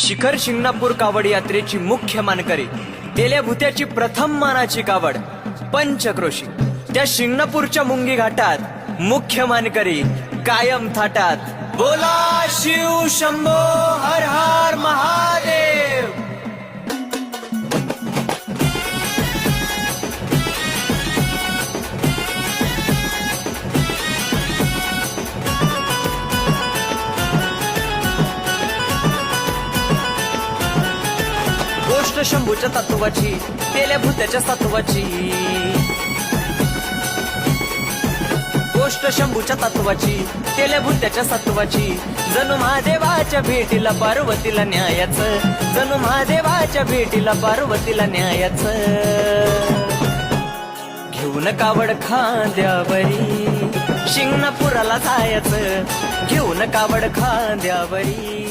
शिखर शिंगणापूर कावड यात्रेची मुख्य मानकरी तेल्या भुत्याची प्रथम मानाची कावड पंचक्रोशी त्या शिंगणापूरच्या मुंगी घाटात मुख्य मानकरी कायम थाटात बोला शिव शंभो हर हर महादेव। गोष्ट शंभूच्या तत्वाची तेल्या भूत्याच्या सत्वाची गोष्ट शंभूच्या तत्वाची तेल्या भूत्याच्या सत्वाची जणू महादेवाच्या भेटीला पार्वतीला न्यायाचं जणू महादेवाच्या भेटीला पार्वतीला न्यायाचं घेऊन कावड खांद्यावरी शिंगणापुराला जायचं घेऊन कावड खांद्यावरी